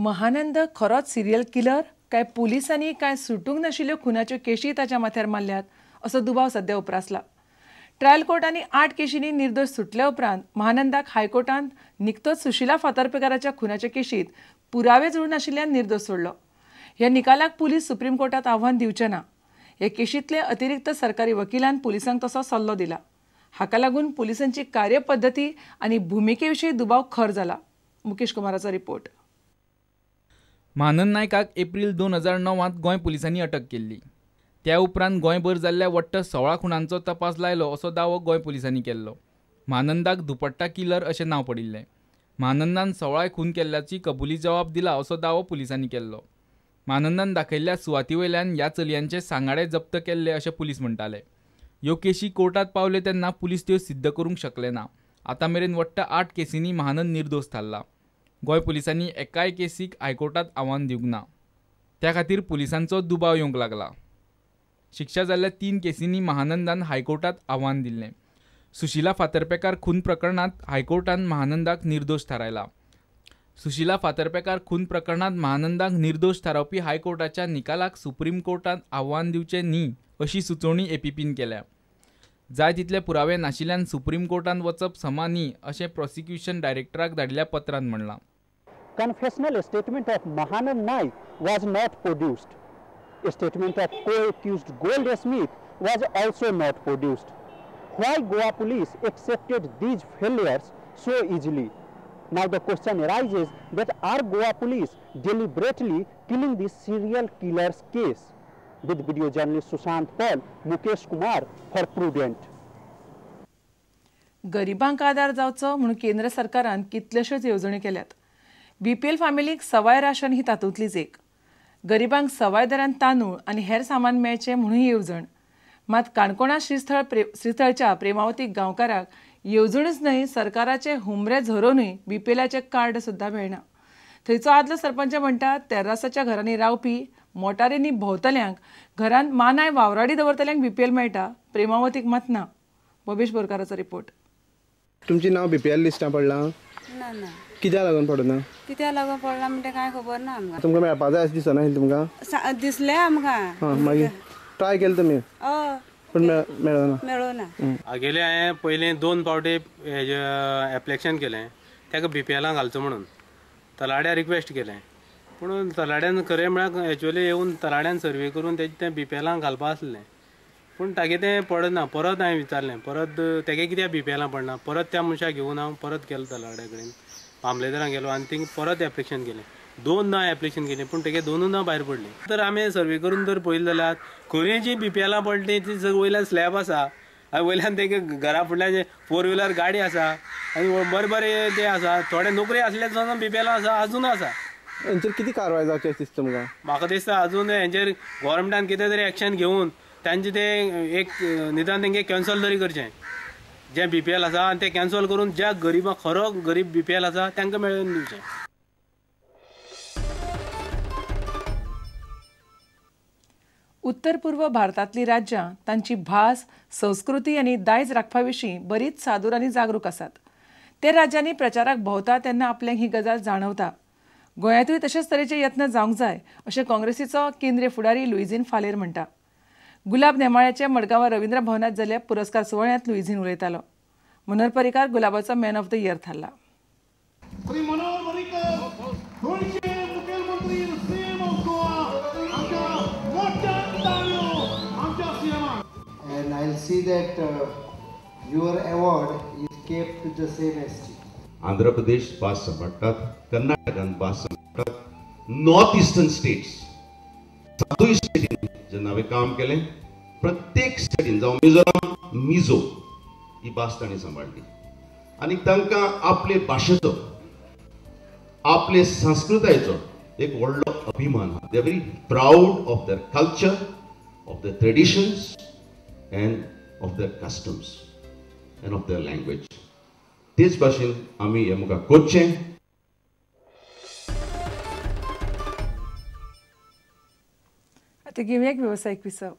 महानंद खरोच serial killer काय पोलिसांनी काय सुटूंक नाशिल्ल्यो खुनाच्यो केशी ताच्या माथ्यार मारल्यात असो दुबाव सध्या उप्रासला. ट्रायल कोर्टांनी 8 केशींनी निर्दोष सुटल्या उपरांत महानंदाक हायकोर्टान निकतोच सुशिला फातर्पेकाराच्या खुनाच्या केशीत पुरावे जुळून नाशिल्ल्यान निर्दोष सोडलो. ह्या निकालाक पुलीस सुप्रीम कोर्टात आव्हान दिवचे ना. ह्या केशींतले अतिरिक्त सरकारी वकिलान पुलिसांक तसो सल्लो दिला. हाका लागून पुलिसांची कार्यपद्दती आनी भुमिके विशीं दुबाव खर जाला. मुकेश कुमाराचो रिपोर्ट. महानंद नायकाक एप्रिल 2009 गोंय पुलिसांनी अटक केल्ली. त्या उपरांत गोंयभर जाल्ल्या वट्ट 16 खुनांचो तपास लायलो असो दावो गोंय पुलिसांनी केल्लो. महानंदाक दुपट्टा किलर अशें नांव पडिल्लें. महानंदान 16 खून केल्ल्याची कबुली जबाब दिला असो दावो पुलिसांनी केल्लो. महानंदान दाखयल्ल्या सुवाती वयल्यान ह्या चलयांचे सांगाडे जप्त केल्ले अशें पुलीस म्हणटाले. ह्यो केशी कोर्टात पावले तेन्ना पुलीस त्यो सिद्ध करूंक शकले ना. आतां मेरेन वट्ट 8 केसींनी महानंद निर्दोष थारला. गोंय पुलिसांनी एकाय केसीक हायकोर्टात आव्हान दिवंक ना. त्या खातीर पुलिसांचो दुबाव येवंक लागला. शिक्षा जाल्ल्या 3 केसींनी महानंदान हायकोर्टात आव्हान दिल्लें. सुशिला फातर्पेकार खून प्रकरणात हायकोर्टान महानंदाक निर्दोष थारायला. सुशिला फातर्पेकार खून प्रकरणात महानंदाक निर्दोष थारावपी हायकोर्टाच्या निकालाक सुप्रीम कोर्टात आव्हान दिवचें न्ही अशी सुचोवणी एपीपीन केल्या. जाय तितले पुरावे नाशिल्ल्यान सुप्रीम कोर्टात वचप समा न्ही अशें प्रॉसिक्युशन डायरेक्टराक धाडिल्ल्या पत्रांत म्हणलां. Confessional statement of Mahanand Naik was not produced. A statement of co-accused Gold Smith was also not produced. Why Goa police accepted these failures so easily? Now the question arises that are Goa police deliberately killing this serial killer's case? With video journalist Sushant Paul, Mukesh Kumar for Prudent. गरिबांक आदार जावचो म्हणून केंद्र सरकारान कितल्योश्योच येवजण्यो केल्यात. BPL फॅमिलीक सवाय राशन ही तातूंतलीच एक. गरिबांक सवाय दरान तांदूळ आनी हेर सामान मेळचें म्हणून ही येवजण. मात काणकोणा श्रीस्थळच्या प्रेमावती गांवकाराक येवजणूच न्हय सरकाराचे हुमरे झरोनूय बीपीएलाचें कार्ड सुद्दां मेळना. थंयचो आदलो सरपंच म्हणटा तेरासाच्या घरांनी रावपी मोटारींनी भोंवतल्यांक घरांत मानाय वावराडी दवरतल्यांक बीपीएल मेळटा, प्रेमावतीक मात ना. बबेश बोरकाराचो रिपोर्ट. तुमचें नांव बीपीएल लिस्टां पडलां? ना ना. कित्याक लागून पडना? कित्याक लागून पडला म्हणटा काय खबर ना आमकां. तुमकां मेळपा जाय अशें दिसना तुमकां? दिसलें आमकां. हां मागीर ट्राय केलें तुमी? हय. पूण मेळना. मेळना. आगेले हांवें पयलीं 2 फावटी हेजें एप्लिकेशन केलें ताका बीपीएलाक घालचो म्हणून. तलाड्या रिक्वेस्ट केलें पूण तलाड्यान खरें म्हळ्यार एक्चुअली येवन तलाड्यान सर्वे करून तें बीपीएलाक घालपा आसलें पूण तागे तें पडना. परत हांवें विचारलें परत तेगे कित्याक बीपीएलाक पडना. परत त्या मनशाक घेवन हांव परत गेलो तलाड्या कडेन मामलेदाराक गेलो आनी थिंग परत एप्लिकेशन केलें. 2दा एप्लिकेशन केलें पूण तेगे 2दा भायर पडलें. तर आमी सर्वे करून जर पळयलें जाल्यार खरी जी बीपीएलाक पडली ती वयल्यान स्लॅब आसा आनी वयल्यान तेगे घरा फुडल्यान 4 व्हिलर गाडी आसा आनी बरें ते आसा. थोडे नोकरी आसले सुद्दां बीपीएला आसा अजून आसा. हेंचेर कितें कारवाय जावची अशें दिसता तुमकां? म्हाका दिसता अजून हेंचेर गोवोरमेंटान कितें तरी एक्शन घेवन तांचे ते एक निदान तेंगे कॅन्सल तरी करचें जे बीपीएल आसा आनी ते कॅन्सल करून ज्या गरीबाक खरो गरीब बीपीएल आसा तांकां मेळून दिवचें. उत्तर पूर्व भारतांतली राज्यां तांची भास, संस्कृती आनी दायज राखपा विशीं बरीच सादूर आनी जागरूक आसात. ते राज्यांनी प्रचाराक भोंवता तेन्ना आपल्याक ही गजाल जाणवता. गोंयांतूय तशेच तरेचे यत्न जावंक जाय अशें काँग्रेसीचो केंद्रीय फुडारी लुईझीन फालेर म्हणटा. गुलाब नेमाळ्याचे मडगांवां रवींद्र भवनात जाल्ल्या पुरस्कार सुवाळ्यांत लुईझीन उलयतालो. मनोहर पर्रीकार गुलाबाचो मॅन ऑफ द इयर थारला. And I'll see that your award is kept to the same ST. Andhra Pradesh भास सांबाळटात, कर्नाटकान भास सांबाळटात, नॉर्थ ईस्टर्न स्टेट्स 7 स्टेटीन जेन्ना हांवें काम केलें प्रत्येक स्टेटीन जावं मिझोराम मिझो ही भास तांणी सांबाळली आनी तांकां आपले भाशेचो आपले संस्कृतायेचो एक व्हडलो अभिमान आहा. They are very proud of their culture, of their traditions and of their customs and of their language. तेच भाशेन आमी हे मुखार कोचचें. आता घेऊया एक व्यावसायिक विसव.